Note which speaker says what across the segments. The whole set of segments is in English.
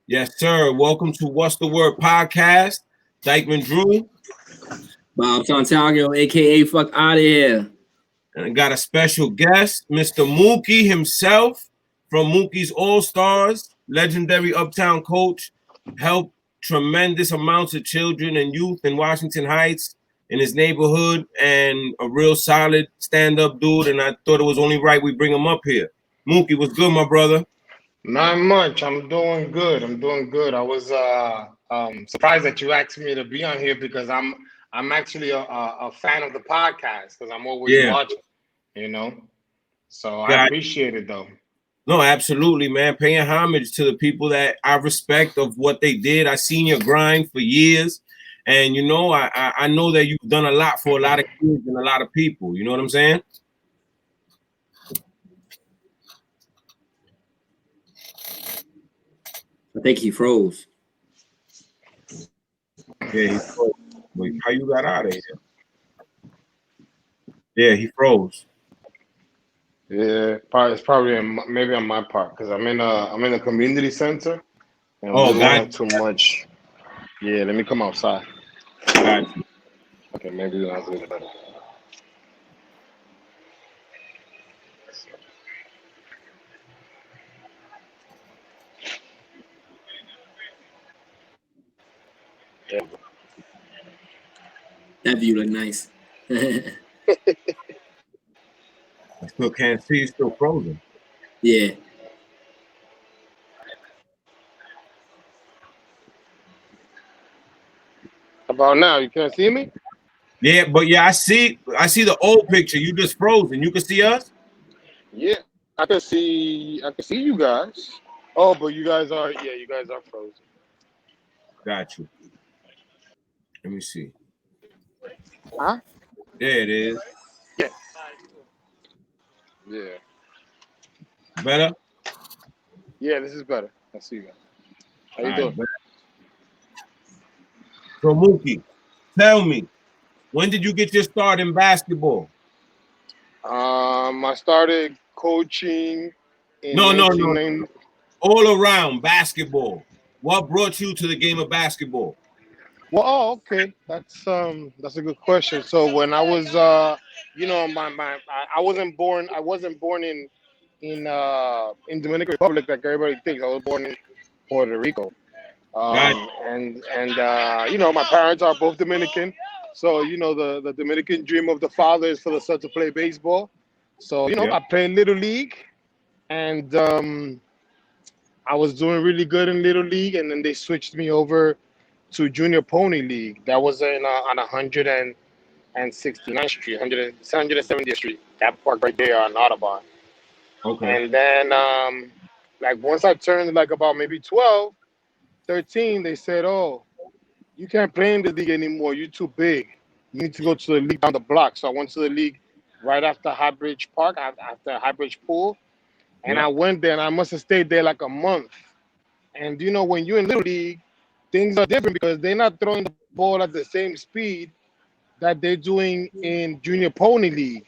Speaker 1: Yes, sir. Welcome to What's the Word podcast. Dykeman Drew.
Speaker 2: Bob Santiago, aka Fuck Out of Here.
Speaker 1: And I got a special guest, Mr. Mookie himself from Mookie's AllStars, legendary Uptown coach, helped tremendous amounts of children and youth in Washington Heights in his neighborhood, and a real solid stand-up dude. And I thought it was only right we bring him up here. Mookie, what's good, my brother?
Speaker 3: Not much. I'm doing good. I was surprised that you asked me to be on here because I'm actually a fan of the podcast because I'm always watching, you know. So I appreciate it though.
Speaker 1: No, absolutely, man. Paying homage to the people that I respect of what they did. I seen your grind for years. And you know, I know that you've done a lot for a lot of kids and a lot of people. You know what I'm saying?
Speaker 2: I think he froze.
Speaker 1: Yeah, he froze. Wait, how you got out of here? Yeah, he froze.
Speaker 3: Yeah, it's probably maybe on my part because I'm in a community center and we don't have too much. Yeah, let me come outside.
Speaker 1: Got you.
Speaker 3: Okay, maybe that's a little better. Yeah.
Speaker 2: That view look nice.
Speaker 1: I still can't see. It's still frozen.
Speaker 2: Yeah.
Speaker 3: How about now? You can't see me?
Speaker 1: Yeah, but yeah, I see the old picture. You just frozen. You can see us?
Speaker 3: Yeah, I can see you guys. Oh, but you guys are frozen.
Speaker 1: Got you. Let me see.
Speaker 3: Huh?
Speaker 1: There it is.
Speaker 3: Yeah. Yeah.
Speaker 1: Better?
Speaker 3: Yeah, this is better. I see you guys. How you doing?
Speaker 1: Better. So Mookie, tell me, when did you get your start in basketball?
Speaker 3: I started coaching in
Speaker 1: No. All around basketball. What brought you to the game of basketball?
Speaker 3: Well, okay. That's a good question. So when I was I wasn't born in Dominican Republic like everybody thinks. I was born in Puerto Rico. And my parents are both Dominican. So, the Dominican dream of the father is for the son to play baseball. So, I played Little League and I was doing really good in Little League. And then they switched me over to Junior Pony League. That was on 169th Street, 170th Street, that park right there on Audubon.
Speaker 1: Okay.
Speaker 3: And then, like once I turned like about maybe 12, 13, they said, "Oh, you can't play in the league anymore. You're too big. You need to go to the league down the block." So I went to the league right after Highbridge Park, after Highbridge Pool. And I went there and I must have stayed there like a month. And when you're in Little League, things are different because they're not throwing the ball at the same speed that they're doing in Junior Pony League.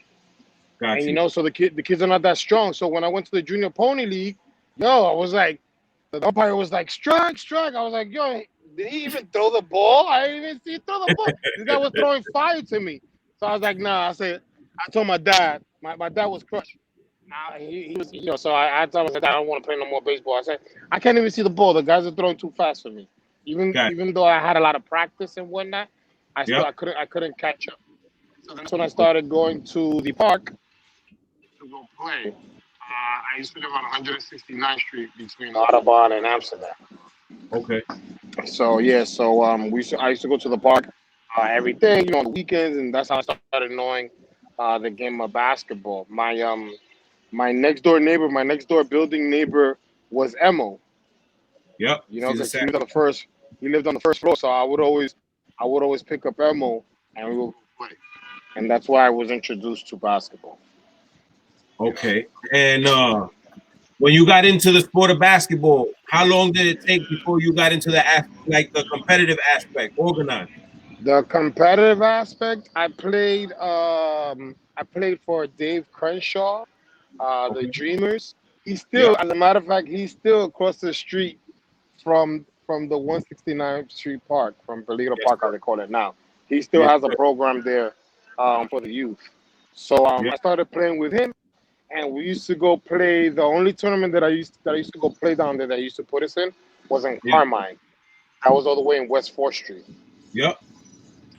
Speaker 3: And so the kids are not that strong. So when I went to the Junior Pony League, I was like, the umpire was like, strike. I was like, yo, did he even throw the ball? I didn't even see him throw the ball. This guy was throwing fire to me. So I was like, nah. I told my dad. My dad was crushed. He was, so I told him, I don't want to play no more baseball. I said, I can't even see the ball. The guys are throwing too fast for me. Even though I had a lot of practice and whatnot, I couldn't catch up. So that's when I started going to the park to go play. I used to live on 169th Street between Audubon and Amsterdam.
Speaker 1: Okay.
Speaker 3: So I used to go to the park every day, on the weekends, and that's how I started knowing the game of basketball. My next door building neighbor was Emo.
Speaker 1: Yep.
Speaker 3: Because he lived on the first floor, so I would always pick up Emo and we would play. And that's why I was introduced to basketball.
Speaker 1: Okay. And when you got into the sport of basketball, how long did it take before you got into the competitive aspect, organized?
Speaker 3: The competitive aspect, I played for Dave Crenshaw, the Dreamers. He's still, as a matter of fact, he's still across the street from the 169th Street Park, from Peligro
Speaker 1: Yes,
Speaker 3: Park,
Speaker 1: sir.
Speaker 3: as they call it now. He still
Speaker 1: Yes,
Speaker 3: has a
Speaker 1: sir.
Speaker 3: program there for the youth. So
Speaker 1: Yeah,
Speaker 3: I started playing with him, and we used to go play. The only tournament that I used to go play down there that I used to put us in was in
Speaker 1: yeah,
Speaker 3: Carmine. I was all the way in West 4th Street.
Speaker 1: yep.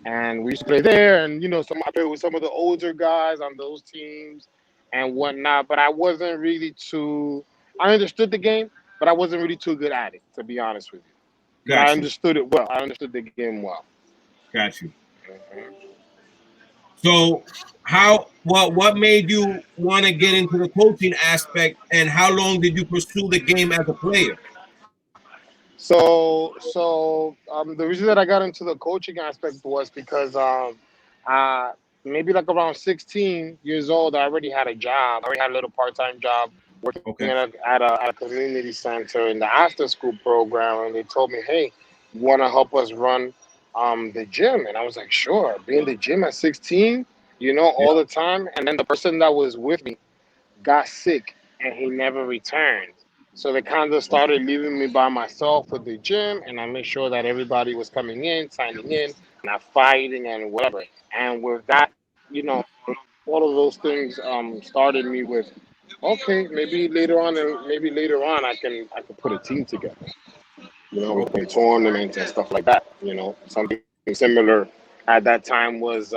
Speaker 3: And we used to play there, and I played with some of the older guys on those teams and whatnot. But I wasn't really too. I understood the game, but I wasn't really too good at it, to be honest with you. But I
Speaker 1: Got you.
Speaker 3: understood it well. I understood the game well.
Speaker 1: Got you. So, what made you want to get into the coaching aspect, and how long did you pursue the game as a player?
Speaker 3: The reason that I got into the coaching aspect was because uh, maybe like around 16 years old, I already had a job. I already had a little part-time job working
Speaker 1: Okay.
Speaker 3: at a community center in the after-school program, and they told me, "Hey, you want to help us run the gym?" And I was like, "Sure." Be in the gym at 16,
Speaker 1: Yeah.
Speaker 3: all the time. And then the person that was with me got sick and he never returned. So they kind of started leaving me by myself with the gym, and I made sure that everybody was coming in, signing in, not fighting and whatever. And with that, you know, all of those things started me with, okay, maybe later on I can put a team together,
Speaker 1: Okay.
Speaker 3: in tournaments and stuff like that. Something similar at that time was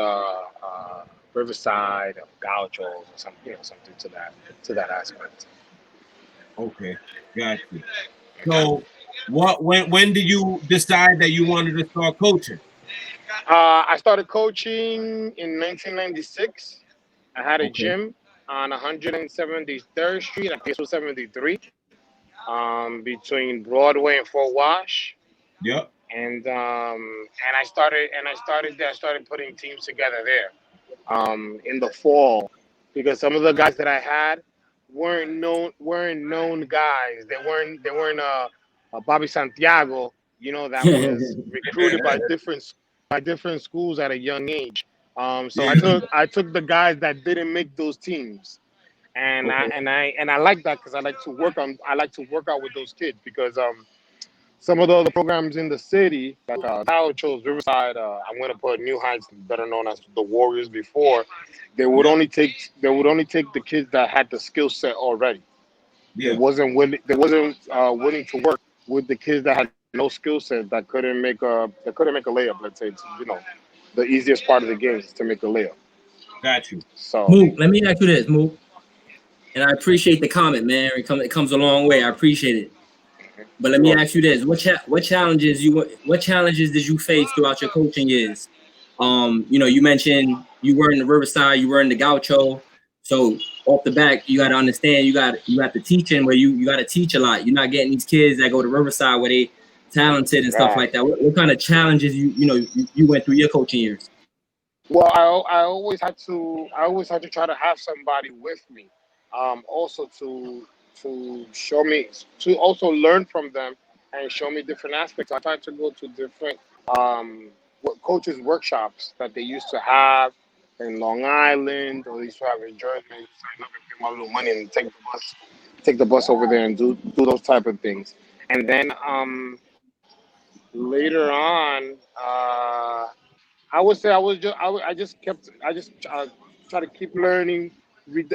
Speaker 3: Riverside, Gauchos, or something to that aspect.
Speaker 1: Okay. Got you. So, when did you decide that you wanted to start coaching?
Speaker 3: I started coaching in 1996. I had a
Speaker 1: Okay.
Speaker 3: gym on 173rd Street at Peso 73, between Broadway and Fort Wash.
Speaker 1: Yep.
Speaker 3: And I started putting teams together there in the fall, because some of the guys that I had weren't known guys. They weren't Bobby Santiago, that was recruited by different schools at a young age. So I
Speaker 1: Yeah.
Speaker 3: took the guys that didn't make those teams, and I
Speaker 1: Okay.
Speaker 3: and I and I like that, because I like to work out with those kids, because some of the other programs in the city, like Gauchos, Riverside, I'm gonna put New Heights, better known as the Warriors before, they would
Speaker 1: Yep.
Speaker 3: only take the kids that had the skill set already. They
Speaker 1: Yeah.
Speaker 3: wasn't willing they wasn't willing to work with the kids that had no skill set, that couldn't make a layup. Let's say it's, the easiest part of the game is to make a layup.
Speaker 1: Got you.
Speaker 3: So
Speaker 2: Mook, let me ask you this, Mook. And I appreciate the comment, man. It comes a long way. I appreciate it. But let me
Speaker 3: sure.
Speaker 2: ask you this: what challenges did you face throughout your coaching years? You mentioned you were in the Riverside, you were in the Gaucho. So off the back, you got to understand you got the teaching where you got to teach a lot. You're not getting these kids that go to Riverside where they talented and stuff
Speaker 3: Right.
Speaker 2: like that. What kind of challenges you went through your coaching years?
Speaker 3: Well, I always had to try to have somebody with me, also to show me, to also learn from them and show me different aspects. I tried to go to different coaches workshops that they used to have in Long Island, or they used to have in Jersey. I used to sign up and pay my little money and take the bus over there and do those type of things. And then later on. I would say I just try to keep learning. Read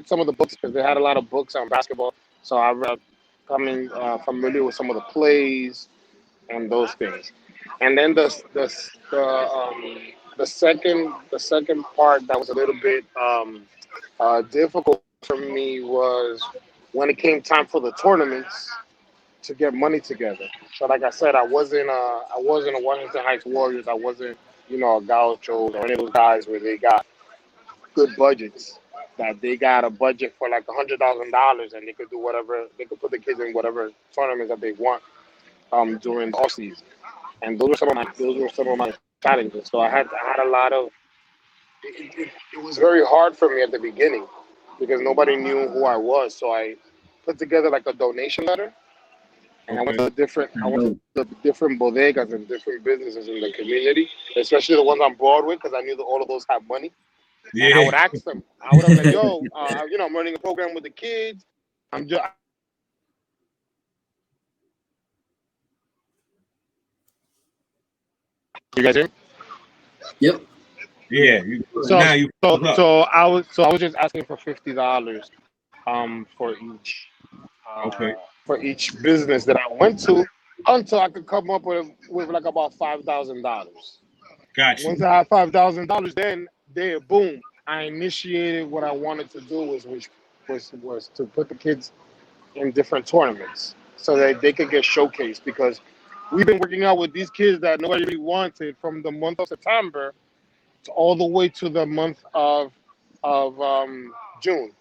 Speaker 3: some of the books, because they had a lot of books on basketball. So I read, coming familiar with some of the plays and those things. And then the second part that was a little bit difficult for me was when it came time for the tournaments to get money together. So like I said, I wasn't a Washington Heights Warriors. I wasn't, a Gauchos or any of those guys where they got good budgets. That they got a budget for like $100,000, and they could do whatever. They could put the kids in whatever tournaments that they want during the off season. And those were some of my challenges. So I had a lot of. It was very hard for me at the beginning, because nobody knew who I was. So I put together like a donation letter, and I went
Speaker 1: Okay.
Speaker 3: to the different I
Speaker 2: That's
Speaker 3: went to
Speaker 2: dope.
Speaker 3: the different bodegas and different businesses in the community, especially the ones on Broadway, because I knew that all of those had money. And I
Speaker 1: Yeah.
Speaker 3: would ask them, I would have like, yo, I'm running a program with the kids. I'm just You guys hear me?
Speaker 2: Yep.
Speaker 1: Yeah.
Speaker 3: So
Speaker 1: Now you
Speaker 3: so
Speaker 1: up.
Speaker 3: so I was just asking for $50
Speaker 1: Okay.
Speaker 3: for each business that I went to until I could come up with like about $5,000.
Speaker 1: Got
Speaker 3: Once
Speaker 1: you.
Speaker 3: I had $5,000, then there, boom, I initiated what I wanted to do was to put the kids in different tournaments so that they could get showcased because we've been working out with these kids that nobody really wanted from the month of September to all the way to the month of June,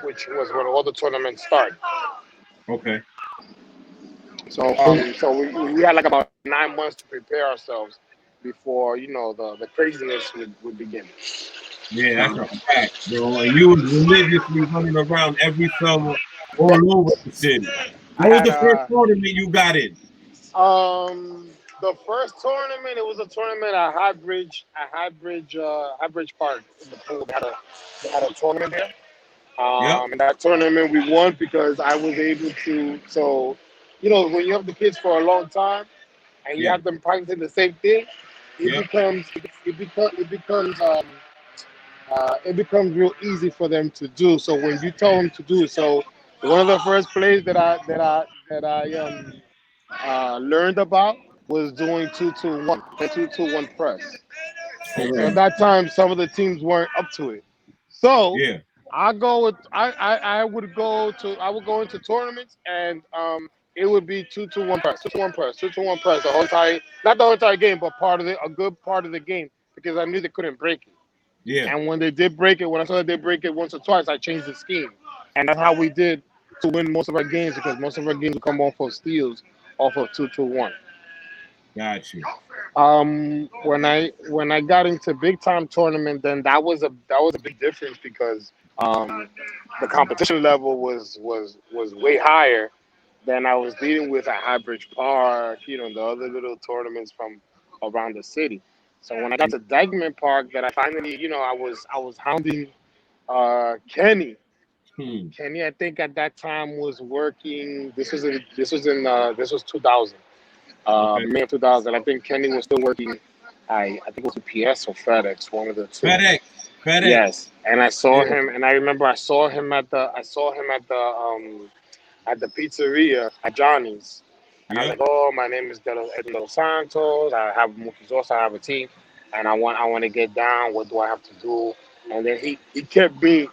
Speaker 3: which was when all the tournaments started.
Speaker 1: Okay.
Speaker 3: So we had like about 9 months to prepare ourselves before the craziness would begin.
Speaker 1: Yeah, that's a fact, bro. And you was religiously running around every summer all over the city.
Speaker 3: I
Speaker 1: What was
Speaker 3: had
Speaker 1: the first tournament you got in?
Speaker 3: the first tournament. It was a tournament at High Bridge Park in the pool. They had a tournament there.
Speaker 1: Yep.
Speaker 3: And that tournament we won because I was able to. So, when you have the kids for a long time and you
Speaker 1: Yeah.
Speaker 3: have them practicing the same thing, it
Speaker 1: Yep.
Speaker 3: becomes it becomes real easy for them to do. So when you tell them to do it, so one of the first plays that I learned about was doing 2-2-1, the 2-2-1 press. So at
Speaker 1: Correct.
Speaker 3: that time, some of the teams weren't up to it. So
Speaker 1: Yeah.
Speaker 3: I would go into tournaments and it would be 2-2-1 press, 2-2-1 press, 2-2-1 press the whole entire, not the whole entire game, but a good part of the game because I knew they couldn't break it.
Speaker 1: Yeah.
Speaker 3: And when they did break it, when I saw that they break it once or twice, I changed the scheme, and that's how we did to win most of our games because most of our games would come off of steals, off of 2-2-1.
Speaker 1: Got you.
Speaker 3: When I got into big time tournament, then that was a big difference because the competition level was way higher than I was dealing with at Highbridge Park, the other little tournaments from around the city. So when I got to Dykeman Park, that I finally, I was hounding Kenny.
Speaker 1: Hmm.
Speaker 3: Kenny, I think at that time was working. This was 2000.
Speaker 1: Okay.
Speaker 3: May of 2000. I think Kenny was still working. I think it was UPS or FedEx, one of the two.
Speaker 1: FedEx. FedEx.
Speaker 3: Yes, and I saw
Speaker 1: Yeah.
Speaker 3: him, and I remember I saw him at the pizzeria at Johnny's, and I was
Speaker 1: Yep.
Speaker 3: like, "Oh, my name is Edwin Dos Santos. I have Mookie's also. I have a team, and I want to get down. What do I have to do?" And then he kept me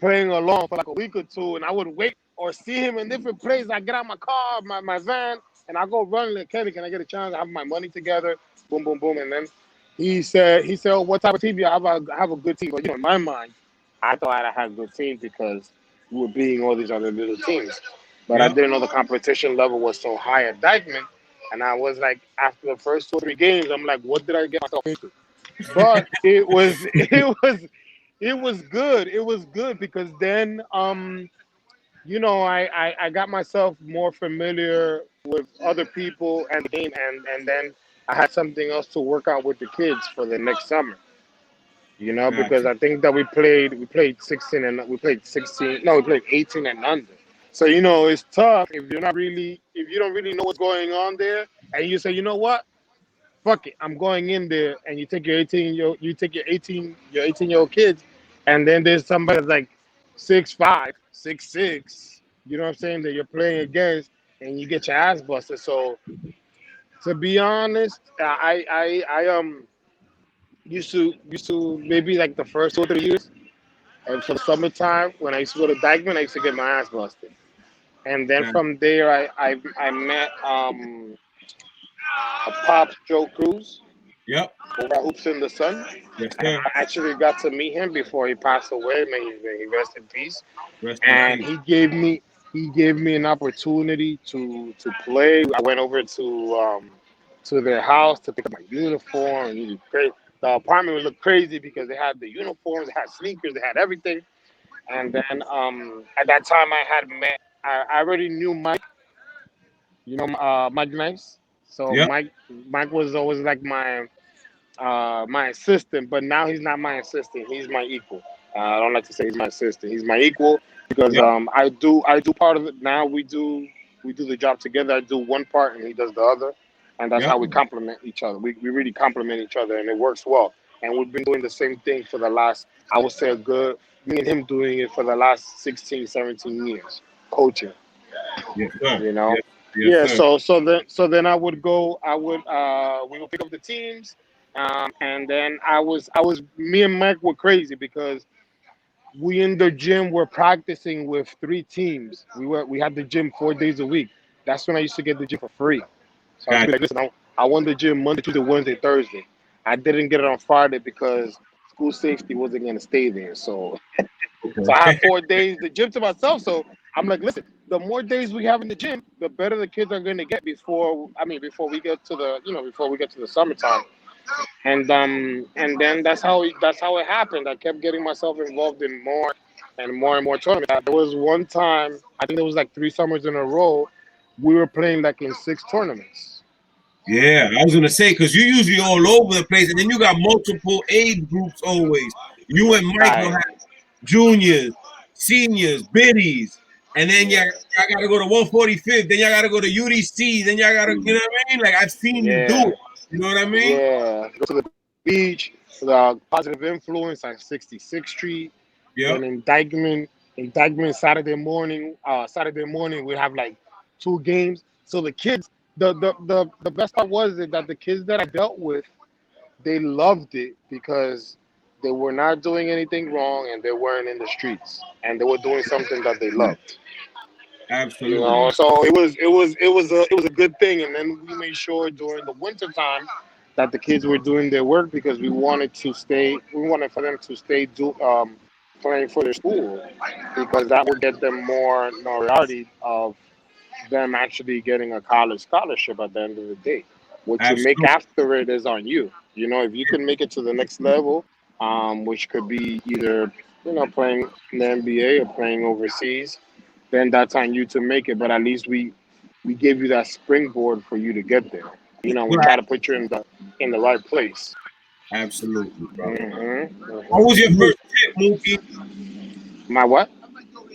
Speaker 3: playing along for like a week or two, and I would wait or see him in different places. I get out my car, my van, and I go run like, Kenny, can I get a chance? I have my money together. Boom, boom, boom, and then he said, "Oh, what type of team do you have? I have a good team." But in my mind, I thought I had a good team because we were beating all these other little teams. But I
Speaker 1: Yep.
Speaker 3: didn't know the competition level was so high at Dykeman. And I was like, after the first 2 or 3 games, I'm like, what did I get myself into? But it was good. It was good because then I got myself more familiar with other people and the game, and then I had something else to work out with the kids for the next summer.
Speaker 1: Got
Speaker 3: Because
Speaker 1: you.
Speaker 3: I think that we played 16 and we played 16. No, we played 18 and under. So it's tough if you don't really know what's going on there, and you say, you know what, fuck it, I'm going in there, and you take your 18-year-old kids, and then there's somebody that's like 6'5", 6'6", you know what I'm saying, that you're playing against, and you get your ass busted. So to be honest, I used to maybe like the first 2 or 3 years, and for the summertime when I used to go to Dykeman, I used to get my ass busted. And then
Speaker 1: Got you.
Speaker 3: from there, I met Pops Joe Cruz
Speaker 1: Yep.
Speaker 3: over at Hoops in the Sun.
Speaker 1: Yes,
Speaker 3: And
Speaker 1: sir.
Speaker 3: I actually got to meet him before he passed away. May he rest in peace.
Speaker 1: Rest in
Speaker 3: And
Speaker 1: peace.
Speaker 3: he gave me an opportunity to play. I went over to their house to pick up my uniform. It was great. The apartment would look crazy because they had the uniforms, they had sneakers, they had everything. And then at that time, I already knew Mike, Mike Nice. So
Speaker 1: Yep.
Speaker 3: Mike was always like my assistant, but now he's not my assistant. He's my equal. I don't like to say he's my assistant. He's my equal because
Speaker 1: Yep.
Speaker 3: I do part of it now. We do the job together. I do one part and he does the other. and that's
Speaker 1: Yep.
Speaker 3: how we complement each other. We really complement each other, and it works well. And we've been doing the same thing for the last, I would say, me and him doing it for the last 16, 17 years, coaching.
Speaker 1: Yes, sir.
Speaker 3: You know,
Speaker 1: Yes, yes,
Speaker 3: yeah.
Speaker 1: sir.
Speaker 3: So then we would pick up the teams, and then me and Mike were crazy because we in the gym were practicing with 3 teams. We had the gym 4 days a week. That's when I used to get the gym for free. So I was
Speaker 1: Gotcha.
Speaker 3: like, listen, I won the gym Monday, Tuesday, Wednesday, Thursday. I didn't get it on Friday because school safety wasn't going to stay there. So I
Speaker 1: Okay.
Speaker 3: have 4 days the gym to myself. So I'm like, listen, the more days we have in the gym, the better the kids are going to get before we get to the summertime. And then that's how it happened. I kept getting myself involved in more and more and more tournaments. There was one time, I think there was like 3 summers in a row, we were playing like in 6 tournaments.
Speaker 1: Yeah, I was gonna say because you're usually all over the place, and then you got multiple age groups always. You and Mike will
Speaker 3: Right.
Speaker 1: have juniors, seniors, biddies, and then y'all gotta go to 145th, then y'all gotta go to UDC, then y'all gotta, you know what I mean? Like I've seen you do
Speaker 3: Yeah.
Speaker 1: it. You know what I mean?
Speaker 3: Yeah. Go to the beach, the positive influence on 66th Street,
Speaker 1: Yep,
Speaker 3: then indictment Saturday morning we have like 2 games. So the kids, the best part was that the kids that I dealt with, they loved it because they were not doing anything wrong and they weren't in the streets and they were doing something that they loved.
Speaker 1: absolutely.
Speaker 3: So it was a good thing. And then we made sure during the winter time that the kids were doing their work because we wanted for them to stay playing for their school because that would get them more notoriety of them actually getting a college scholarship at the end of the day. What you make
Speaker 1: Absolutely.
Speaker 3: after it is on you. If you can make it to the next level, which could be either playing in the NBA or playing overseas, then that's on you to make it. But at least we give you that springboard for you to get there. We
Speaker 1: Right.
Speaker 3: try to put you in the right place.
Speaker 1: Absolutely, bro. What was your
Speaker 3: Mm-hmm.
Speaker 1: first tip, Mookie?
Speaker 3: My what?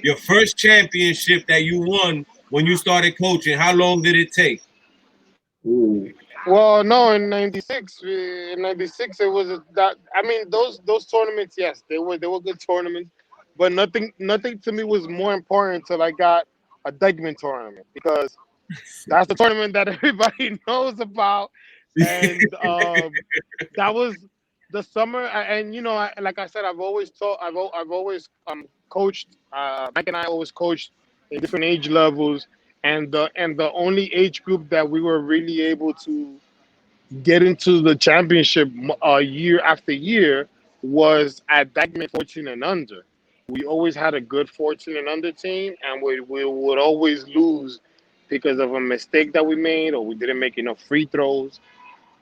Speaker 1: Your first championship that you won when you started coaching, how long did it take?
Speaker 2: Ooh.
Speaker 3: Well, no, in '96, it was that. I mean, those tournaments, yes, they were good tournaments, but nothing to me was more important till I got a Dykeman tournament because that's the tournament that everybody knows about, and that was the summer. And like I said, I've always taught. I've always coached. Mike and I always coached in different age levels, and the only age group that we were really able to get into the championship year after year was at Dykeman 14 and under. We always had a good 14 and under team, and we would always lose because of a mistake that we made or we didn't make enough free throws.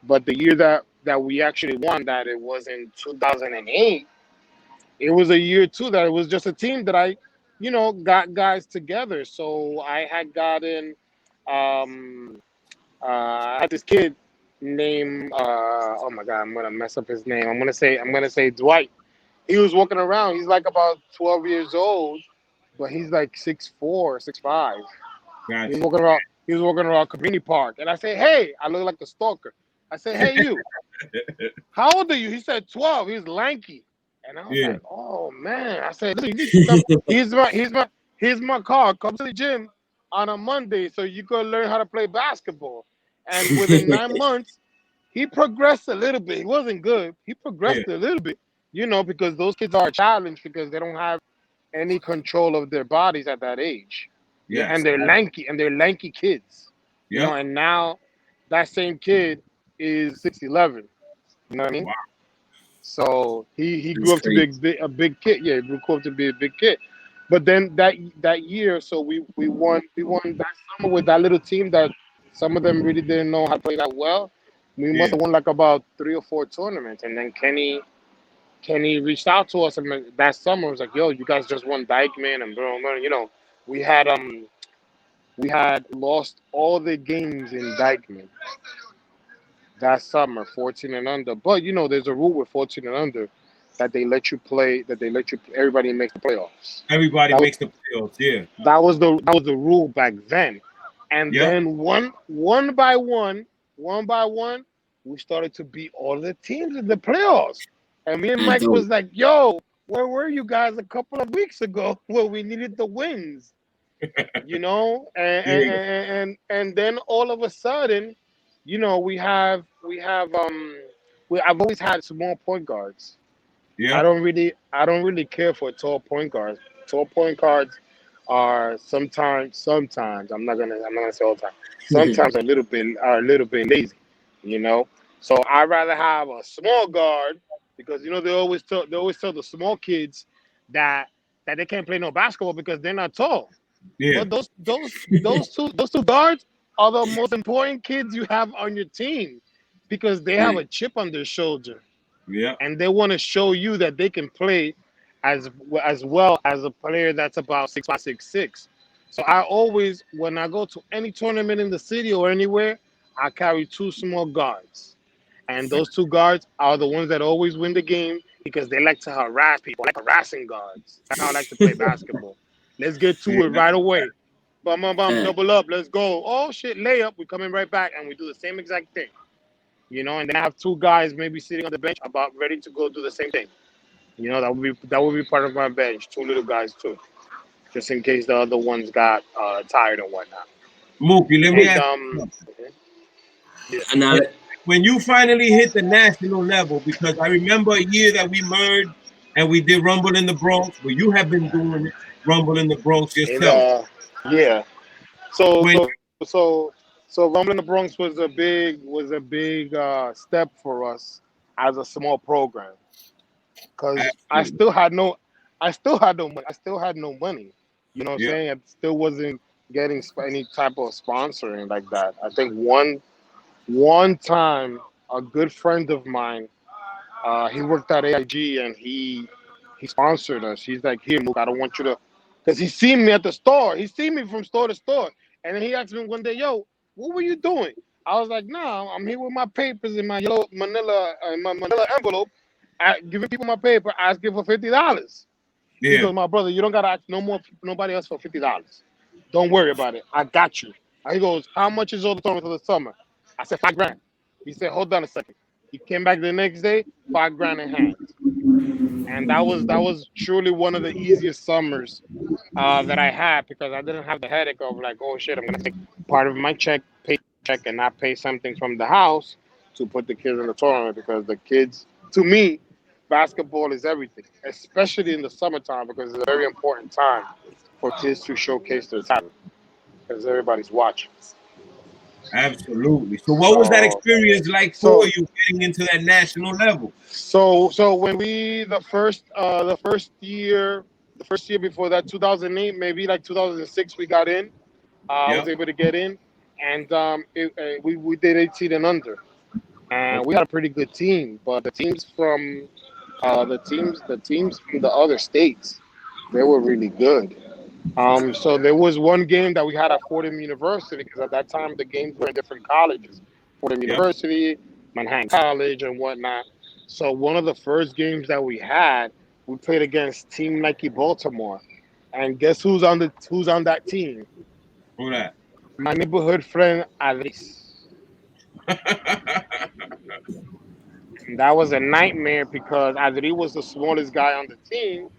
Speaker 3: But the year that we actually won, that it was in 2008, it was a year too that it was just a team that I got guys together. So I had gotten I had this kid named oh my god, I'm gonna mess up his name. I'm gonna say Dwight. He was walking around. He's like about 12 years old, but he's like 6'4", 6'5". He's
Speaker 1: Gotcha.
Speaker 3: walking around. He was walking around community park, and I say, "Hey," I look like a stalker. I said, "Hey, you. How old are you?" He said 12. He's lanky, and I was
Speaker 1: Yeah.
Speaker 3: like, "Oh man." I said, "Listen, you need to come. Here's my car. Come to the gym on a Monday so you can learn how to play basketball." And within 9 months, he progressed a little bit. He wasn't good. He
Speaker 1: Yeah.
Speaker 3: progressed a little bit, because those kids are a challenge because they don't have any control of their bodies at that age. And
Speaker 1: Yes.
Speaker 3: they're lanky kids.
Speaker 1: Yep.
Speaker 3: And now that same kid is 6'11". You know what I mean?
Speaker 1: Wow.
Speaker 3: So he
Speaker 2: It's
Speaker 3: grew up to be
Speaker 2: crazy.
Speaker 3: a big kid. Yeah, he grew up to be a big kid. But then that year, so we won that summer with that little team that some of them really didn't know how to play that well. We must
Speaker 1: Yeah.
Speaker 3: have won like about 3 or 4 tournaments, and then Kenny reached out to us and that summer was like, "Yo, you guys just won Dykeman and bro, we had lost all the games in Dykeman that summer, 14 and under. But there's a rule with 14 and under that they let you play. Everybody makes the playoffs.
Speaker 1: Everybody
Speaker 3: That was
Speaker 1: makes the playoffs. Yeah.
Speaker 3: that was the rule back then. And
Speaker 1: Yep.
Speaker 3: then one by one, one by one, we started to beat all the teams in the playoffs. And me and
Speaker 2: And
Speaker 3: Mike
Speaker 2: dope.
Speaker 3: was like, "Yo, where were you guys a couple of weeks ago where we needed the wins?" You know,
Speaker 1: Yeah,
Speaker 3: and then all of a sudden, you know, I've always had small point guards.
Speaker 1: yeah,
Speaker 3: I don't really care for tall point guards. Tall point guards are sometimes I'm not gonna say all the time. Sometimes a little bit lazy, you know. So I'd rather have a small guard because you know they always tell the small kids that they can't play no basketball because they're not tall.
Speaker 1: yeah,
Speaker 3: But those two guards are the most important kids you have on your team because they have a chip on their shoulder
Speaker 1: yeah.
Speaker 3: and they want to show you that they can play as as well as a player that's about 6'5", 6'6". So I always, when I go to any tournament in the city or anywhere, I carry two small guards, and those two guards are the ones that always win the game because they like to harass people, like harassing guards. That's how I like to play basketball. Let's get to it
Speaker 1: Yeah.
Speaker 3: right away. Bum, bum, bum,
Speaker 2: Uh,
Speaker 3: double up, let's go. Oh shit, layup. We're coming right back, and we do the same exact thing. You know, and then I have two guys maybe sitting on the bench about ready to go do the same thing. You know, that would be part of my bench. Two little guys too, just in case the other ones got tired and whatnot.
Speaker 1: Mookie, let me
Speaker 3: And
Speaker 1: ask you something.
Speaker 3: yeah,
Speaker 2: now,
Speaker 1: When you finally hit the national level, because I remember a year that we merged and we did Rumble in the Bronx, but you have been doing Rumble in the Bronx
Speaker 3: and
Speaker 1: yourself.
Speaker 3: yeah. So
Speaker 1: When
Speaker 3: so so so Rumble in the Bronx was a big step for us as a small program because
Speaker 1: absolutely,
Speaker 3: I still had no money. You know what I'm
Speaker 1: yeah,
Speaker 3: saying? I still wasn't getting any type of sponsoring like that. I think one time a good friend of mine, he worked at AIG and he sponsored us. He's like, "Here, Mook, I don't want you to," because he seen me at the store. He seen me from store to store, and then he asked me one day, "Yo, what were you doing?" I was like, "Nah, I'm here with my papers in my yellow Manila envelope, giving people my paper, asking for $50." He
Speaker 1: yeah,
Speaker 3: goes, "My brother, you don't gotta ask nobody else for $50. Don't worry about it. I got you." He goes, "How much is all the tournament for the summer?" I said, $5 grand. He said, "Hold on a second." He came back the next day, $5 grand in hand, and that was truly one of the easiest summers that I had because I didn't have the headache of like, oh shit, I'm gonna take part of my paycheck and not pay something from the house to put the kids in the tournament because the kids, to me, basketball is everything, especially in the summertime because it's a very important time for kids to showcase their talent because everybody's watching.
Speaker 1: absolutely. So, what was that
Speaker 3: So,
Speaker 1: experience like for
Speaker 3: so,
Speaker 1: you getting into that national level?
Speaker 3: so when we the first year before that, 2008, maybe like 2006, we got in. I was
Speaker 1: Yep,
Speaker 3: able to get in, and we did 18 and under, and we
Speaker 1: okay,
Speaker 3: had a pretty good team. But the teams from the other states, they were really good. So there was one game that we had at Fordham University because at that time the games were in different colleges, Fordham
Speaker 1: yep.
Speaker 3: University, Manhattan College, and whatnot. So one of the first games that we had, we played against Team Nike Baltimore, and guess who's on that team?
Speaker 1: Who that?
Speaker 3: My neighborhood friend Adris. And that was a nightmare because Adri was the smallest guy on the team,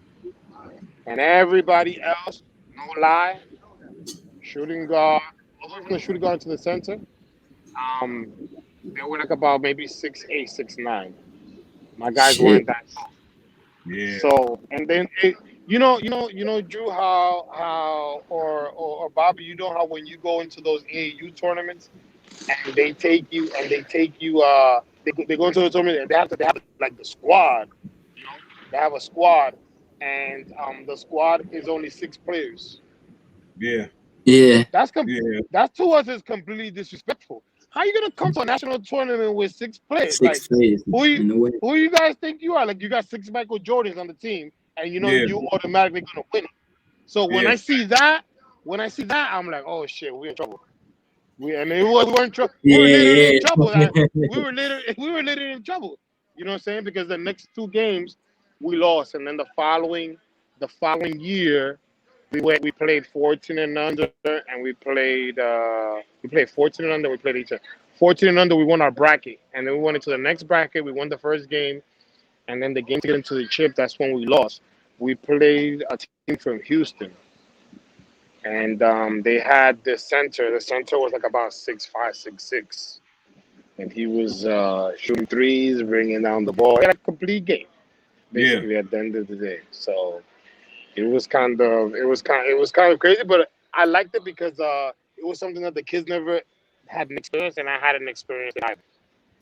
Speaker 3: and everybody else, no lie, shooting guard, all the way from the shooting guard to the center, um, they were like about maybe 6'8", 6'9". My guys
Speaker 2: shit.
Speaker 3: weren't that tall.
Speaker 1: Yeah,
Speaker 3: So, and then Drew, or Bobby, you know how when you go into those AAU tournaments and they go into the tournament and they have like the squad, you know, they have a squad, and the squad is only 6 players.
Speaker 1: yeah,
Speaker 2: Yeah,
Speaker 3: That's
Speaker 1: yeah.
Speaker 3: that to us is completely disrespectful. How you gonna come to a national tournament with 6 players? Like,
Speaker 2: 6 plays
Speaker 3: who
Speaker 2: in the way.
Speaker 3: you guys think you are? Like, you got 6 Michael Jordans on the team, and you know
Speaker 1: Yeah,
Speaker 3: you automatically gonna win it. So
Speaker 1: yeah,
Speaker 3: when I see that, I'm like, oh shit, we're in trouble. We weren't trouble. We were
Speaker 2: Yeah,
Speaker 3: literally in
Speaker 2: yeah.
Speaker 3: trouble. We were literally in trouble. You know what I'm saying? Because the next two games we lost, and then the following year We played 14 and under, and we played 14 and under. We played each other 14 and under. We won our bracket, and then we went into the next bracket. We won the first game, and then the game to get into the chip. That's when we lost. We played a team from Houston, and they had the center. The center was like about 6'5", 6'6", and he was shooting threes, bringing down the ball. He had a complete game, basically at the end of the day. So. It was kind of crazy, but I liked it because it was something that the kids never had an experience, and I had an experience in it.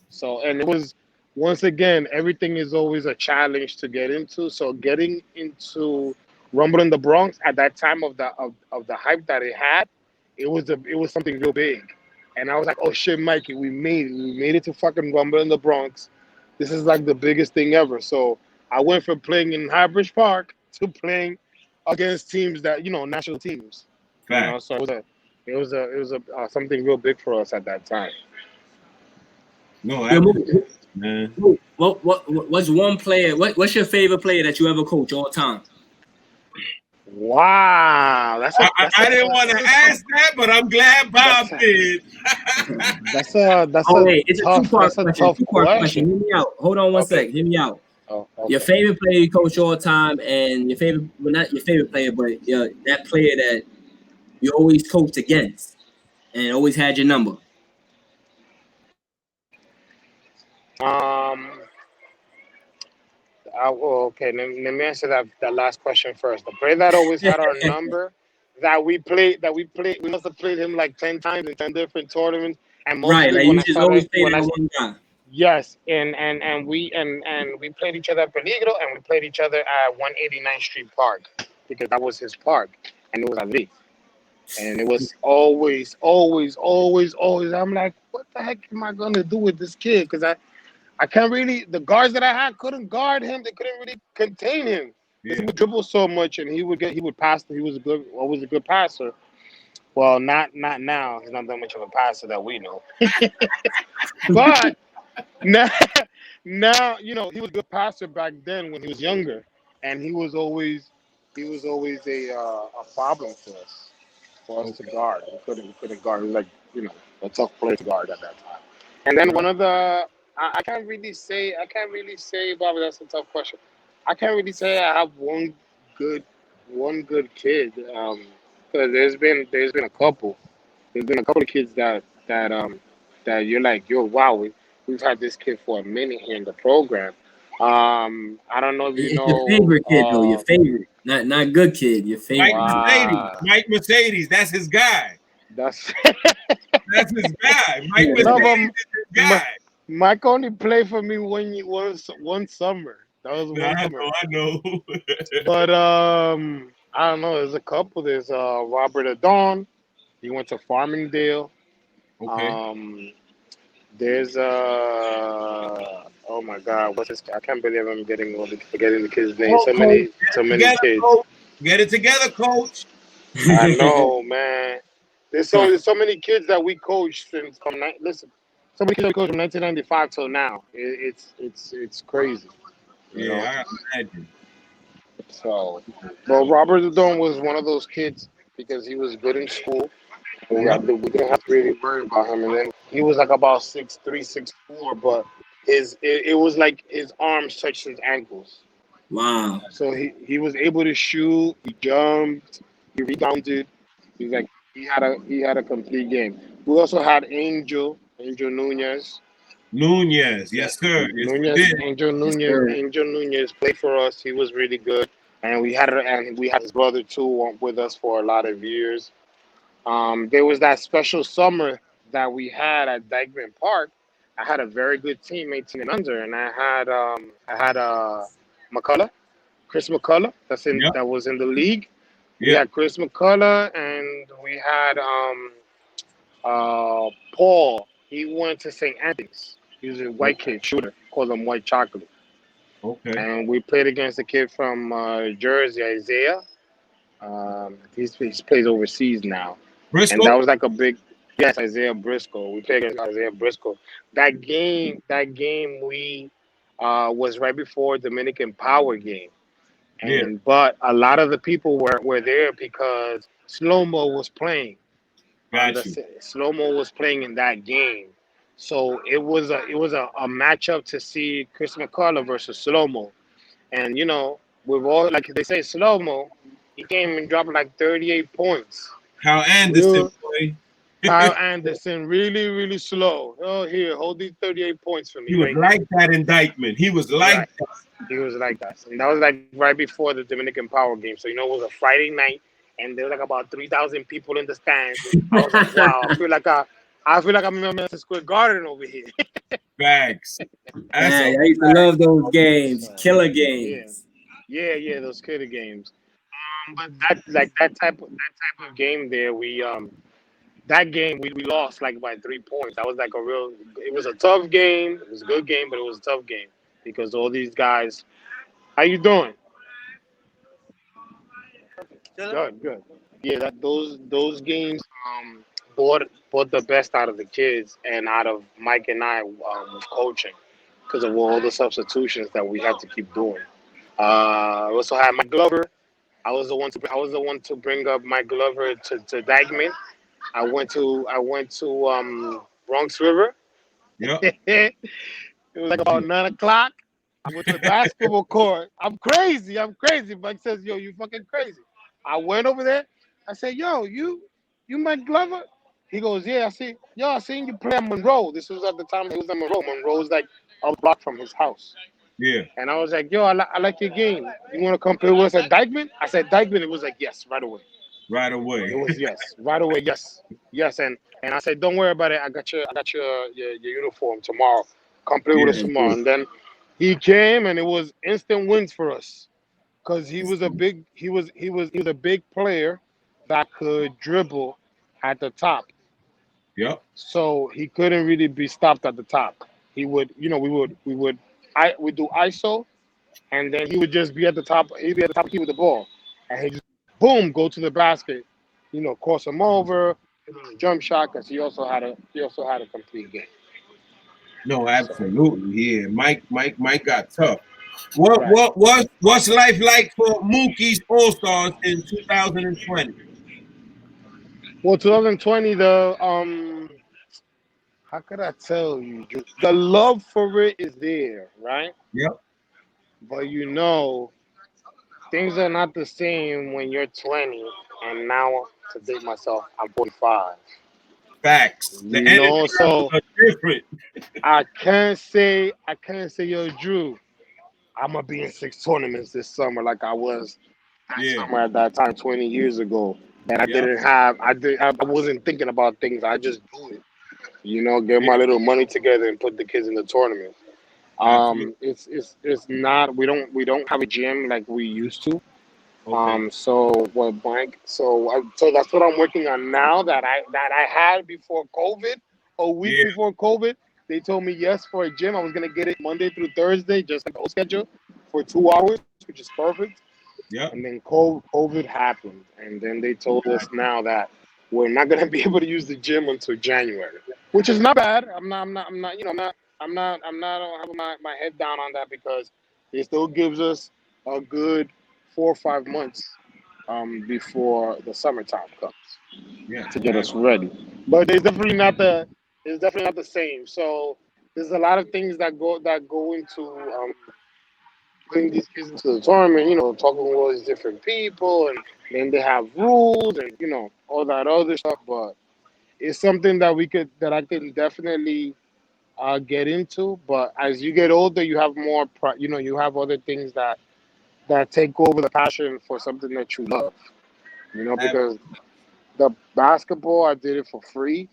Speaker 3: So, and it was once again, everything is always a challenge to get into. So, getting into Rumble in the Bronx at that time of the hype that it had, it was something real big, and I was like, oh shit, Mikey, we made it to fucking Rumble in the Bronx. This is like the biggest thing ever. So I went from playing in Highbridge Park to playing against teams that national teams. So it was something real big for us at that time.
Speaker 1: No, man.
Speaker 2: What's one player? What's your favorite player that you ever coach all time?
Speaker 3: Wow,
Speaker 1: I didn't want to ask that, but I'm glad Bob did.
Speaker 3: It's
Speaker 2: a two-part question. Hear me out. Hold on one sec. Hear me out.
Speaker 3: Oh, okay.
Speaker 2: Your favorite player you coach all time, and your favorite, well, not your favorite player, but that player that you always coached against and always had your number.
Speaker 3: Okay. Let me answer that last question first. The player that always had our number, that we must have played him like 10 times in 10 different tournaments, and mostly
Speaker 2: right, like you just always played that one guy.
Speaker 3: Yes, and we played each other at Peligro, and we played each other at 189th Street Park, because that was his park, and it was Ali. And it was always. I'm like, what the heck am I gonna do with this kid? Because I can't really. The guards that I had couldn't guard him. They couldn't really contain him. He would dribble so much, and he would pass. He was always a good passer. Well, not now. He's not that much of a passer that we know. But now, he was a good passer back then when he was younger, and he was always a problem for us to guard. We couldn't guard. He was like a tough player to guard at that time. And then one of the I can't really say, Bobby. That's a tough question. I can't really say I have one good kid. Because there's been a couple. There's been a couple of kids that you're like, yo, wow, we've had this kid for a minute here in the program. I don't know if you know
Speaker 2: your favorite kid though. Your favorite, not good kid. Your favorite.
Speaker 1: Mike Mercedes. That's his guy.
Speaker 3: That's
Speaker 1: his guy. Mike Mercedes is his guy.
Speaker 3: Mike only played for me one summer. That was one summer.
Speaker 1: I know.
Speaker 3: But I don't know. There's a couple. There's Robert Adon. He went to Farmingdale.
Speaker 1: Okay.
Speaker 3: There's oh my God, what's his? I can't believe I'm forgetting the kid's name. So many kids.
Speaker 1: Coach. Get it together, coach.
Speaker 3: I know, man. There's so many kids that we coached since listen. So many kids that we coached from 1995 till now. It's crazy.
Speaker 1: I imagine.
Speaker 3: So, but Robert Adon was one of those kids because he was good in school. We didn't have to really worry about him. And then he was like about 6'3", 6'4", but it was like his arms touched his ankles.
Speaker 2: Wow.
Speaker 3: So he was able to shoot, he jumped, he rebounded. He had a complete game. We also had Angel Nunez.
Speaker 1: Yes, sir.
Speaker 3: Angel Nunez played for us. He was really good. And we had his brother too with us for a lot of years. There was that special summer that we had at Dykeman Park. I had a very good team, 18 and under, and I had McCullough, Chris McCullough, that was in the league. We had Chris McCullough, and we had Paul. He went to St. Anthony's. He was a white kid shooter. Called him White Chocolate.
Speaker 1: Okay.
Speaker 3: And we played against a kid from Jersey, Isaiah. He plays overseas now.
Speaker 1: Briscoe?
Speaker 3: And that was like a big, yes, Isaiah Briscoe. We played against Isaiah Briscoe. That game we was right before Dominican Power game. But a lot of the people were there because Slow Mo was playing.
Speaker 1: Got you.
Speaker 3: Slow Mo was playing in that game, so it was a matchup to see Chris McCullough versus Slow Mo, and with all like they say Slow Mo, he came and dropped like 38 points.
Speaker 1: Kyle Anderson,
Speaker 3: Real
Speaker 1: boy.
Speaker 3: Kyle Anderson, really really slow. Oh, here, hold these 38 points for
Speaker 1: He
Speaker 3: me
Speaker 1: was
Speaker 3: right
Speaker 1: like
Speaker 3: here.
Speaker 1: that indictment. He was like
Speaker 3: Right. He was like that. And that was like right before the Dominican Power game. So, it was a Friday night and there was like about 3,000 people in the stands. I was like, wow, I'm in Madison Square Garden over here.
Speaker 1: facts. That's
Speaker 2: Man,
Speaker 1: a
Speaker 2: I used to love those games, killer
Speaker 3: Yeah.
Speaker 2: games.
Speaker 3: Yeah, those kid games. But that type of game there, that game we lost like by 3 points. That was like it was a tough game. It was a good game, but it was a tough game because all these guys. How you doing? Good. Yeah, those games brought the best out of the kids and out of Mike and I with coaching because of all the substitutions that we had to keep doing. We also had Mike Glover. I was the one to bring up Mike Glover to Dykeman. I went to Bronx River.
Speaker 1: yep.
Speaker 3: It was like about 9 o'clock. I went to the basketball court. I'm crazy. Mike says, "Yo, you fucking crazy." I went over there. I said, "Yo, you Mike Glover?" He goes, "Yeah, I see. Yo, I seen you play at Monroe." This was at the time he was at Monroe. Monroe's like a block from his house.
Speaker 1: Yeah.
Speaker 3: And I was like, "Yo, I like your game. You want to come play with us at Dykeman?" I said, "Dykeman." It was like, "Yes," right away.
Speaker 1: Right
Speaker 3: It
Speaker 1: away.
Speaker 3: was yes, right away. Yes. And I said, "Don't worry about it. I got your uniform tomorrow. Come play with
Speaker 1: Yeah.
Speaker 3: us tomorrow." And then he came, and it was instant wins for us because he was a big player that could dribble at the top,
Speaker 1: Yep.
Speaker 3: so he couldn't really be stopped at the top. He would, we do ISO, and then he would just be at the top. He'd be at the top key with the ball, and he just boom go to the basket, cross him over, hit on a jump shot because he also had a complete game.
Speaker 1: No,
Speaker 3: So
Speaker 1: absolutely. Yeah. Mike got tough. What
Speaker 3: right.
Speaker 1: what what what's life like for Mookie's All-Stars in 2020?
Speaker 3: Well, 2020, how could I tell you? The love for it is there, right?
Speaker 1: Yep.
Speaker 3: But things are not the same when you're 20, and now to date myself, I'm 45.
Speaker 1: Facts. The energy levels
Speaker 3: So
Speaker 1: are different.
Speaker 3: I can't say, yo, Drew, I'm gonna be in 6 tournaments this summer like I was that
Speaker 1: Yeah.
Speaker 3: summer at that time 20 years ago. And
Speaker 1: Yep.
Speaker 3: I wasn't thinking about things. I just do it. Get
Speaker 1: Yeah.
Speaker 3: my little money together and put the kids in the tournament.
Speaker 1: Absolutely.
Speaker 3: It's not we don't have a gym like we used to.
Speaker 1: Okay.
Speaker 3: So that's what I'm working on now that I had before COVID. A week
Speaker 1: Yeah.
Speaker 3: before COVID, they told me yes for a gym. I was gonna get it Monday through Thursday, just like the old schedule, for 2 hours, which is perfect.
Speaker 1: Yep.
Speaker 3: And then COVID happened, and then they told us now that we're not gonna be able to use the gym until January, which is not bad. I'm not having my head down on that because it still gives us a good 4 or 5 months before the summertime comes
Speaker 1: Yeah.
Speaker 3: to get us ready. But it's definitely not the same. So there's a lot of things that go into putting these kids into the tournament. Talking with all these different people, and then they have rules and all that other stuff. But it's something that I can definitely get into. But as you get older, you have more. You have other things that take over the passion for something that you love.
Speaker 1: Ab-
Speaker 3: Because the basketball, I did it for free.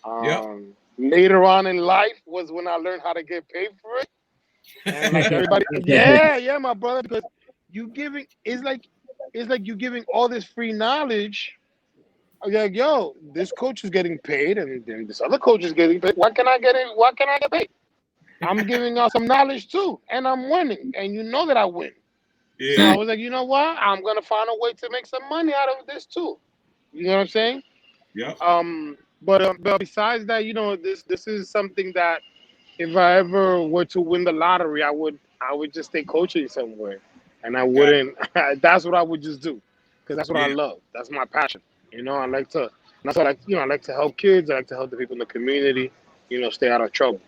Speaker 1: Yep.
Speaker 3: Later on in life was when I learned how to get paid for it. And like everybody, yeah, my brother, because you giving it's like you giving all this free knowledge. You're like, yo, this coach is getting paid, and then this other coach is getting paid. Why can I get it? Why can I get paid? I'm giving out some knowledge too, and I'm winning, and you know that I win. So
Speaker 1: Yeah.
Speaker 3: I was like, you know what? I'm gonna find a way to make some money out of this too. You know what I'm saying?
Speaker 1: Yep.
Speaker 3: But besides that, this is something that if I ever were to win the lottery, I would just stay coaching somewhere, and I wouldn't. That's what I would just do, because that's what I
Speaker 1: Yeah.
Speaker 3: love. That's my passion. You know, I like to. That's what I like. You know, I like to help kids. I like to help the people in the community. You know, stay out of trouble.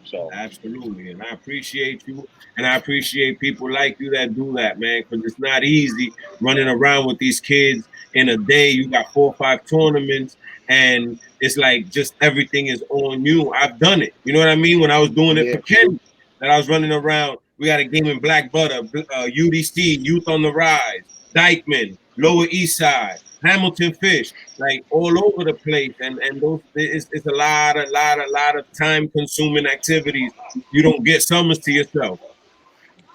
Speaker 3: So
Speaker 1: Absolutely, and I appreciate you, and I appreciate people like you that do that, man, because it's not easy running around with these kids in a day. You got 4 or 5 tournaments, and it's like just everything is on you. I've done it. You know what I mean? When I was doing it
Speaker 3: yeah,
Speaker 1: for Kenny, that I was running around. We got a game in Black Butter, UDC, Youth on the Rise, Dykeman, Lower East Side, Hamilton Fish, like all over the place, and those it's a lot of time consuming activities. You don't get summers to yourself.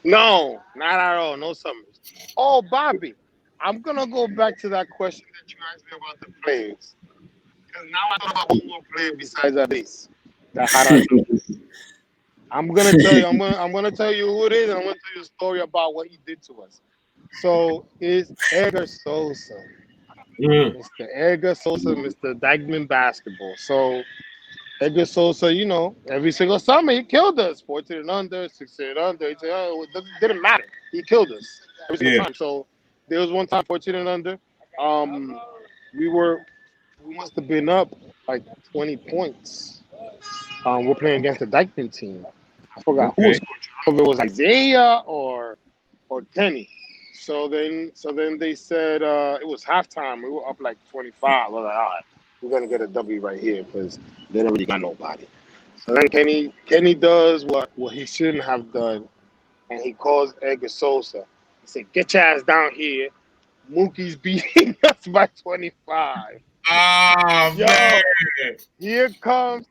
Speaker 3: no, not at all. No summers. Oh, Bobby, I'm gonna go back to that question that you asked me about the players. Because now I thought about one more player besides Aris that had our number. I'm gonna tell you. I'm gonna tell you who it is, and I'm gonna tell you a story about what he did to us. So it's Edgar Sosa,
Speaker 1: Mm.
Speaker 3: Mr. Edgar Sosa, Mr. Dykeman basketball. So Edgar Sosa, you know, every single summer he killed us. 14 and under, 16 and under, 18 and under. It didn't matter. He killed us every single
Speaker 1: Yeah.
Speaker 3: time. So there was one time 14 and under. Um, we must have been up like 20 points. We're playing against the Dykeman team. I forgot who was
Speaker 1: Okay.
Speaker 3: coaching. I don't know if it was Isaiah or Kenny. So then they said it was halftime. We were up like 25. I was like, all right, we're gonna get a W right here because they don't really got nobody. So then Kenny does what he shouldn't have done, and he calls Edgar Sosa. He said, "Get your ass down here. Mookie's beating us by 25."
Speaker 1: Ah,
Speaker 3: Yo,
Speaker 1: man.
Speaker 3: here comes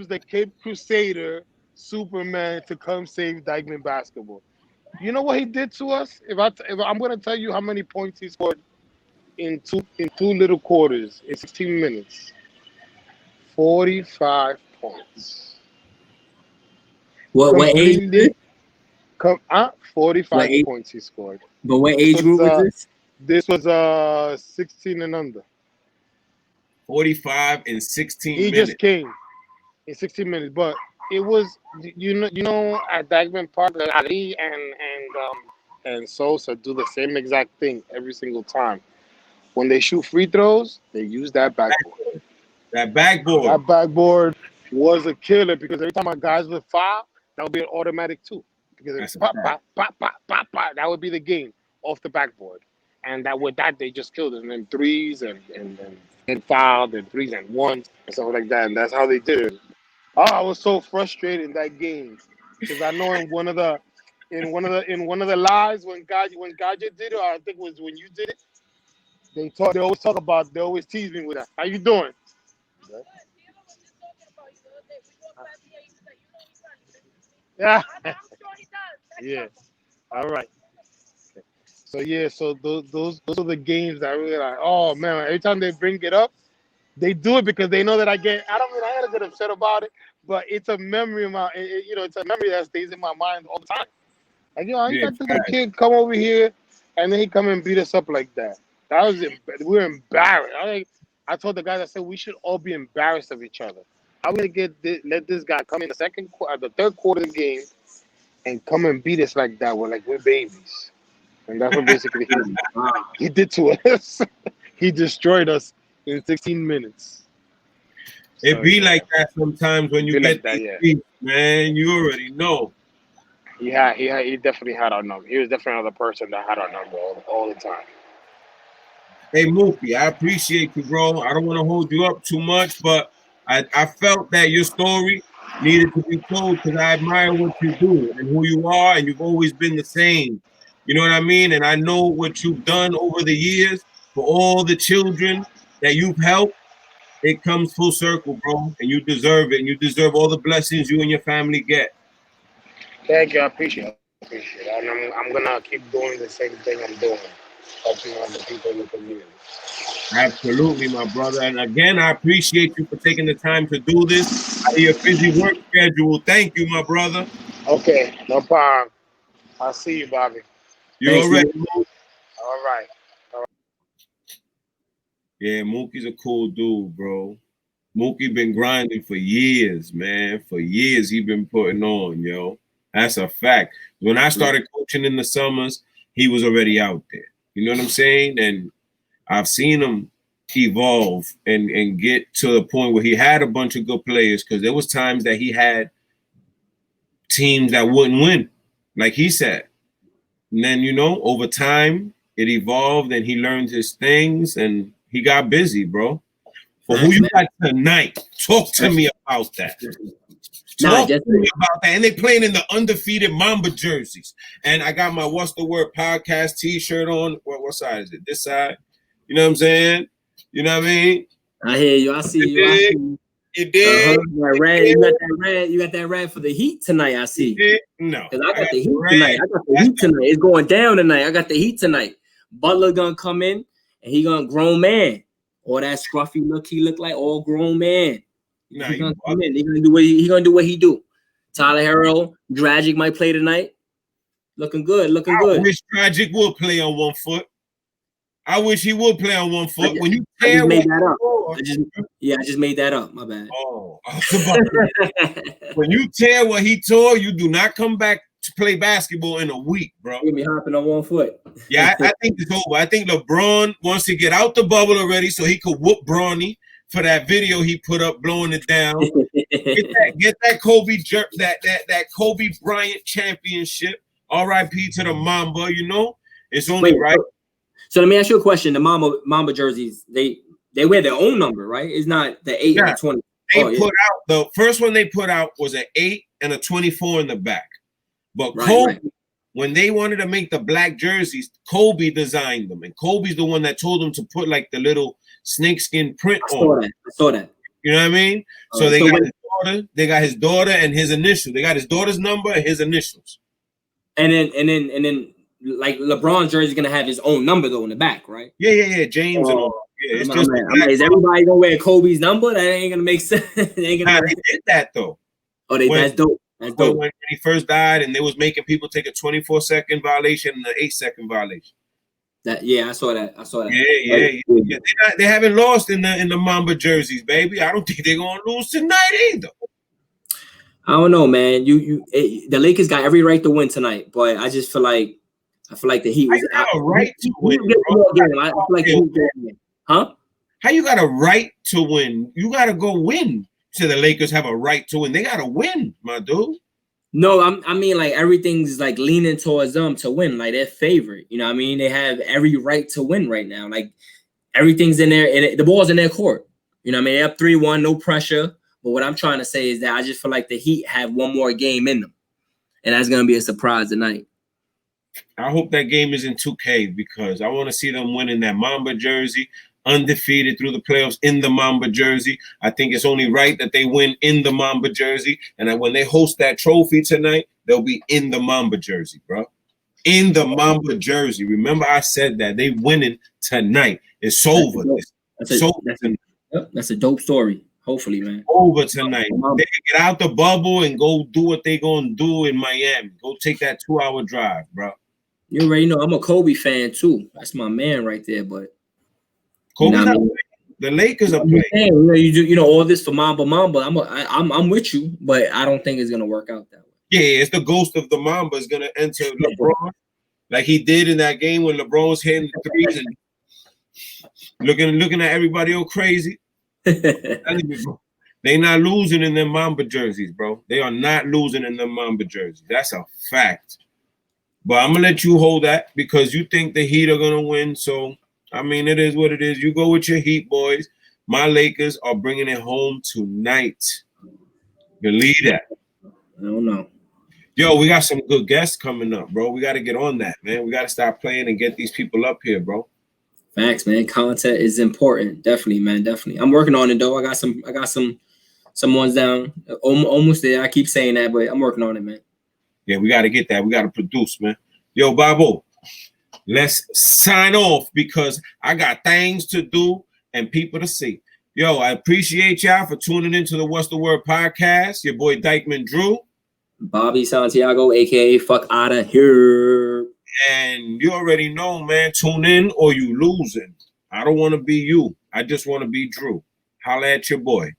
Speaker 3: the Cape Crusader Superman to come save Dykeman basketball. You know what he did to us? If I'm gonna tell you how many points he scored in two little quarters in 16 minutes, 45 points.
Speaker 2: What age was this?
Speaker 3: Completely, 45
Speaker 2: What age?
Speaker 3: points he scored.
Speaker 2: But what
Speaker 3: This
Speaker 2: age
Speaker 3: was
Speaker 2: group was this?
Speaker 3: 16 and under.
Speaker 1: 45 in 16
Speaker 3: He
Speaker 1: minutes.
Speaker 3: just came in 16 minutes, but it was you know at Dykeman Park, Ali and Sosa do the same exact thing every single time. When they shoot free throws, they use that backboard.
Speaker 1: That backboard.
Speaker 3: That backboard was a killer because every time my guys would foul, that would be an automatic two. Because it
Speaker 1: That's a
Speaker 3: pop,
Speaker 1: fact.
Speaker 3: pop, pop, pop, pop, pop. That would be the game off the backboard. And that with that they just killed us. And then threes and fouled and threes and ones and stuff like that. And that's how they did it. Oh, I was so frustrated in that game. Because I know in one of the lives when Gaja did it, or I think it was when you did it, they always tease me with that. How you doing? Yeah. Yeah. All right. So yeah, so those are the games that I really like. Oh man, every time they bring it up, they do it because they know that I don't mean I gotta get upset about it, but it's a memory of it's a memory that stays in my mind all the time. Like, I
Speaker 1: Yeah,
Speaker 3: got this little kid come over here and then he come and beat us up like that. We were embarrassed. I told the guys, I said we should all be embarrassed of each other. I'm gonna let this guy come in the third quarter of the game and come and beat us like that. We're babies, and that's what basically he did to us. He destroyed us in 16 minutes.
Speaker 1: it
Speaker 3: So
Speaker 1: be
Speaker 3: yeah,
Speaker 1: like that sometimes when
Speaker 3: it'd
Speaker 1: you
Speaker 3: be
Speaker 1: get
Speaker 3: like that.
Speaker 1: these
Speaker 3: Yeah,
Speaker 1: beats, man. You already know.
Speaker 3: he definitely had our number. He was definitely another person that had our number all the time.
Speaker 1: Hey Mookie, I appreciate you, bro. I don't want to hold you up too much, but I felt that your story needed to be told because I admire what you do and who you are, and you've always been the same. You know what I mean? And I know what you've done over the years for all the children that you've helped. It comes full circle, bro, and you deserve it. And you deserve all the blessings you and your family get.
Speaker 3: Thank you. I appreciate it. And I'm gonna keep doing the same thing I'm doing, helping other people in the community.
Speaker 1: Absolutely, my brother. And again, I appreciate you for taking the time to do this out of your busy work schedule. Thank you, my brother.
Speaker 3: Okay, no problem. I'll see you, Bobby.
Speaker 1: You
Speaker 2: Thanks,
Speaker 1: already
Speaker 2: Mook.
Speaker 1: know.
Speaker 3: All right.
Speaker 1: Yeah, Mookie's a cool dude, bro. Mookie been grinding for years, man. For years he been putting on, yo. That's a fact. When I started coaching in the summers, he was already out there. You know what I'm saying? And I've seen him evolve and get to the point where he had a bunch of good players, because there was times that he had teams that wouldn't win, like he said. And then, you know, over time, it evolved and he learned his things and he got busy, bro. But who you got tonight? Talk to me about that. Talk to me about that. And they playing in the undefeated Mamba jerseys. And I got my What's the Word podcast t-shirt on. What side is it? This side? You know what I'm saying? You know what I mean?
Speaker 2: I hear you. I see you. I see you.
Speaker 1: You did.
Speaker 2: Red. You got that red. You got that red for the Heat tonight. I see.
Speaker 1: No,
Speaker 2: because I got the Heat tonight. I got the Heat tonight. It's going down tonight. I got the Heat tonight. Butler gonna come in and he gonna grown man. All that scruffy look he look like all grown man.
Speaker 1: Nah,
Speaker 2: he gonna come in. He gonna do what he do. Tyler Herro, Dragic might play tonight. Looking good. Looking good.
Speaker 1: I wish Dragic would play on one foot. I wish he would play on one foot. When you tear
Speaker 2: made that up. I just made that up. My bad.
Speaker 1: Oh, when you tear what he tore, you do not come back to play basketball in a week, bro.
Speaker 2: You be hopping on one foot.
Speaker 1: Yeah, I think it's over. I think LeBron wants to get out the bubble already so he could whoop Bronny for that video he put up blowing it down. get that Kobe that Kobe Bryant championship. R.I.P. to the Mamba. You know, it's only right.
Speaker 2: So let me ask you a question. The Mamba jerseys, they wear their own number, right? It's not the 8 and the 20.
Speaker 1: They put out the first one they put out was an 8 and a 24 in the back. But Kobe, when they wanted to make the black jerseys, Kobe designed them, and Kobe's the one that told them to put like the little snakeskin print on.
Speaker 2: I saw that.
Speaker 1: You know what I mean? So they got his daughter. They got his daughter and his initials. They got his daughter's number and his initials.
Speaker 2: And then. Like LeBron's jersey is gonna have his own number though in the back, right?
Speaker 1: Yeah. James and all. Yeah, it's just
Speaker 2: is everybody gonna wear Kobe's number? That ain't gonna make sense. They
Speaker 1: did that though.
Speaker 2: Oh, that's dope. That's dope.
Speaker 1: When he first died, and they was making people take a 24-second violation and an 8-second violation.
Speaker 2: I saw that.
Speaker 1: Yeah. They haven't lost in the Mamba jerseys, baby. I don't think they're gonna lose tonight either.
Speaker 2: I don't know, man. The Lakers got every right to win tonight, but I just feel like the Heat was
Speaker 1: got a right to win.
Speaker 2: I feel like the Heat, huh?
Speaker 1: How you got a right to win? You got to go win. So the Lakers have a right to win. They got to win, my dude.
Speaker 2: No, I mean like everything's like leaning towards them to win, like their favorite. You know what I mean? They have every right to win right now. Like everything's in there, and the ball's in their court. You know what I mean? They up 3-1, no pressure. But what I'm trying to say is that I just feel like the Heat have one more game in them, and that's gonna be a surprise tonight.
Speaker 1: I hope that game is in 2K because I want to see them winning that Mamba jersey, undefeated through the playoffs in the Mamba jersey. I think it's only right that they win in the Mamba jersey, and that when they host that trophy tonight, they'll be in the Mamba jersey, bro. In the Mamba jersey. Remember, I said that they winning tonight. It's over.
Speaker 2: That's a dope story. Hopefully, man.
Speaker 1: Over tonight. They can get out the bubble and go do what they gonna do in Miami. Go take that 2-hour drive, bro.
Speaker 2: You already know I'm a Kobe fan too. That's my man right there. But
Speaker 1: Kobe's not playing. The Lakers are playing.
Speaker 2: You do all this for Mamba. I'm with you, but I don't think it's gonna work out that way.
Speaker 1: Yeah, it's the ghost of the Mamba is gonna enter LeBron, like he did in that game when LeBron was hitting the threes and looking at everybody all crazy. They not losing in them Mamba jerseys, bro. They are not losing in them Mamba jerseys. That's a fact. But I'm gonna let you hold that because you think the Heat are gonna win. So I mean, it is what it is. You go with your Heat, boys. My Lakers are bringing it home tonight. Believe that.
Speaker 2: I don't know.
Speaker 1: Yo, we got some good guests coming up, bro. We got to get on that, man. We got to start playing and get these people up here, bro.
Speaker 2: Facts, man. Content is important. Definitely, man. Definitely. I'm working on it though. I got some ones down. Almost there. I keep saying that, but I'm working on it, man.
Speaker 1: Yeah, we got to get that. We got to produce, man. Yo, Babo, let's sign off because I got things to do and people to see. Yo, I appreciate y'all for tuning into the What's the Word podcast. Your boy Dykeman Drew.
Speaker 2: Bobby Santiago, a.k.a. Fuck Outta Here.
Speaker 1: And you already know, man, tune in or you losing. I don't want to be you. I just want to be Drew. Holla at your boy.